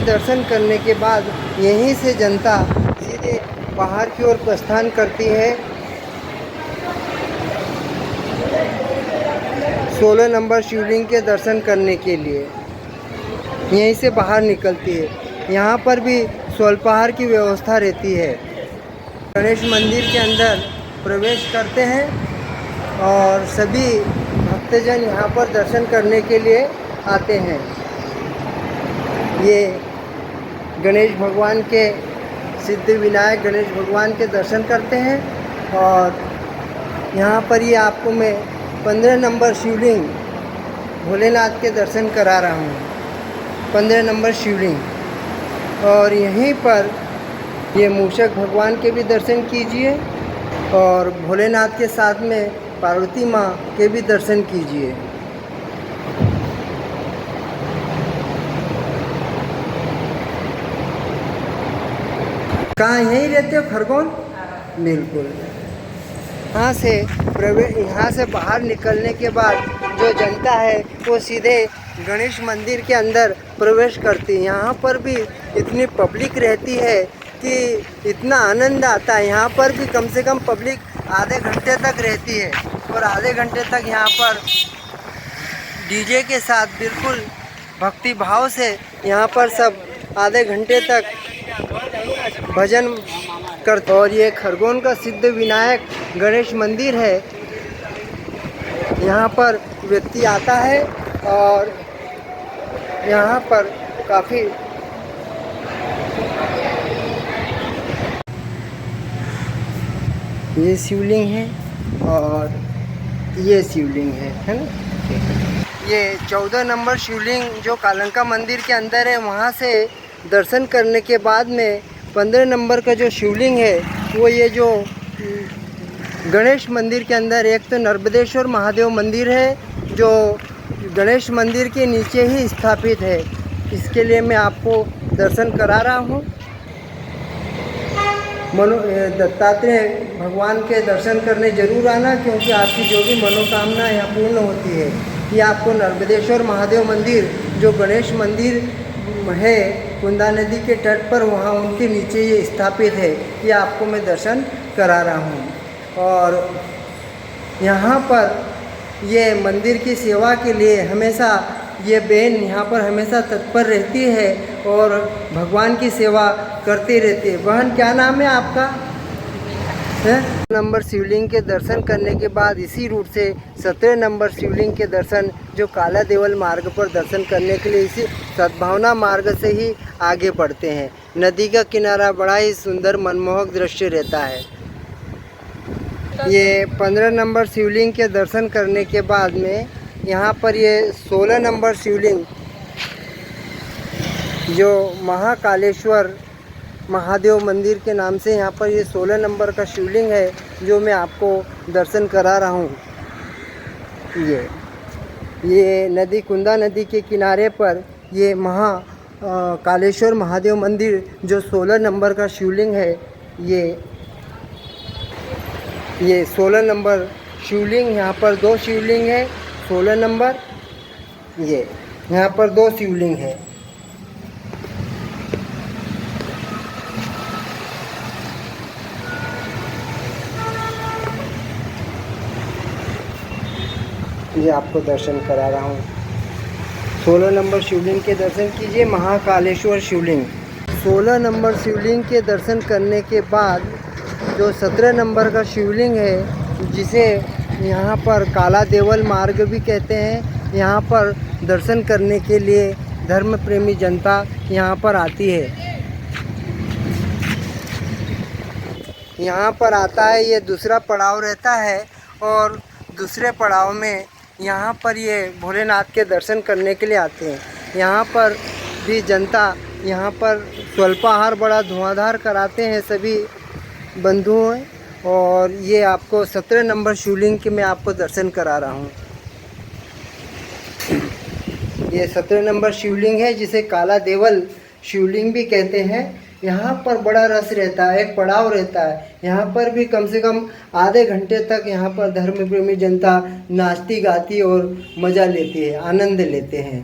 दर्शन करने के बाद यहीं से जनता सीधे बाहर की ओर प्रस्थान करती है। 16 नंबर शिवलिंग के दर्शन करने के लिए यहीं से बाहर निकलती है। यहाँ पर भी स्वल्पाहार की व्यवस्था रहती है। गणेश मंदिर के अंदर प्रवेश करते हैं और सभी भक्तजन यहाँ पर दर्शन करने के लिए आते हैं। ये गणेश भगवान के सिद्ध विनायक गणेश भगवान के दर्शन करते हैं और यहाँ पर ये आपको मैं 15 नंबर शिवलिंग भोलेनाथ के दर्शन करा रहा हूँ। 15 नंबर शिवलिंग और यहीं पर ये मूषक भगवान के भी दर्शन कीजिए और भोलेनाथ के साथ में पार्वती माँ के भी दर्शन कीजिए। कहाँ यहीं रहते हो खरगोन? बिल्कुल। यहाँ से बाहर निकलने के बाद जो जनता है वो सीधे गणेश मंदिर के अंदर प्रवेश करती है। यहाँ पर भी इतनी पब्लिक रहती है कि इतना आनंद आता है। यहाँ पर भी कम से कम पब्लिक आधे घंटे तक रहती है और आधे घंटे तक यहाँ पर डीजे के साथ बिल्कुल भक्ति भाव से यहाँ पर सब आधे घंटे तक भजन करते। और ये खरगोन का सिद्ध विनायक गणेश मंदिर है। यहाँ पर व्यक्ति आता है और यहाँ पर काफ़ी ये शिवलिंग है और ये शिवलिंग है ना। ये 14 नंबर शिवलिंग जो कालंका मंदिर के अंदर है, वहाँ से दर्शन करने के बाद में 15 नंबर का जो शिवलिंग है वो ये जो गणेश मंदिर के अंदर एक तो नर्मदेश्वर महादेव मंदिर है जो गणेश मंदिर के नीचे ही स्थापित है। इसके लिए मैं आपको दर्शन करा रहा हूँ। दत्तात्रेय भगवान के दर्शन करने जरूर आना, क्योंकि आपकी जो भी मनोकामना यहाँ पूर्ण होती है। ये आपको नर्मदेश्वर महादेव मंदिर जो गणेश मंदिर है कुंदा नदी के तट पर, वहाँ उनके नीचे ये स्थापित है। ये आपको मैं दर्शन करा रहा हूँ। और यहाँ पर ये मंदिर की सेवा के लिए हमेशा ये बहन यहाँ पर हमेशा तत्पर रहती है और भगवान की सेवा करती रहती है। बहन क्या नाम है आपका? नंबर शिवलिंग के दर्शन करने के बाद इसी रूट से 17 नंबर शिवलिंग के दर्शन जो काला देवल मार्ग पर दर्शन करने के लिए इसी सद्भावना मार्ग से ही आगे बढ़ते हैं। नदी का किनारा बड़ा ही सुंदर मनमोहक दृश्य रहता है। ये 15 नंबर शिवलिंग के दर्शन करने के बाद में यहाँ पर ये 16 नंबर शिवलिंग जो महाकालेश्वर महादेव मंदिर के नाम से यहाँ पर ये 16 नंबर का शिवलिंग है जो मैं आपको दर्शन करा रहा हूँ। ये नदी कुंदा नदी के किनारे पर ये कालेश्वर महादेव मंदिर जो 16 नंबर का शिवलिंग है, ये 16 नंबर शिवलिंग। यहाँ पर 2 शिवलिंग है। 16 नंबर ये यहाँ पर 2 शिवलिंग है। ये आपको दर्शन करा रहा हूँ। 16 नंबर शिवलिंग के दर्शन कीजिए, महाकालेश्वर शिवलिंग। 16 नंबर शिवलिंग के दर्शन करने के बाद जो 17 नंबर का शिवलिंग है, जिसे यहाँ पर काला देवल मार्ग भी कहते हैं, यहाँ पर दर्शन करने के लिए धर्म प्रेमी जनता यहाँ पर आती है। यहाँ पर आता है, ये दूसरा पड़ाव रहता है और दूसरे पड़ाव में यहाँ पर ये भोलेनाथ के दर्शन करने के लिए आते हैं। यहाँ पर भी जनता यहाँ पर स्वल्पाहार बड़ा धुआंधार कराते हैं सभी बंधुओं। और ये आपको 17 नंबर शिवलिंग के मैं आपको दर्शन करा रहा हूँ। ये 17 नंबर शिवलिंग है जिसे काला देवल शिवलिंग भी कहते हैं। यहाँ पर बड़ा रस रहता है, एक पड़ाव रहता है। यहाँ पर भी कम से कम आधे घंटे तक यहाँ पर धर्म प्रेमी जनता नाचती गाती और मज़ा लेती है, आनंद लेते हैं।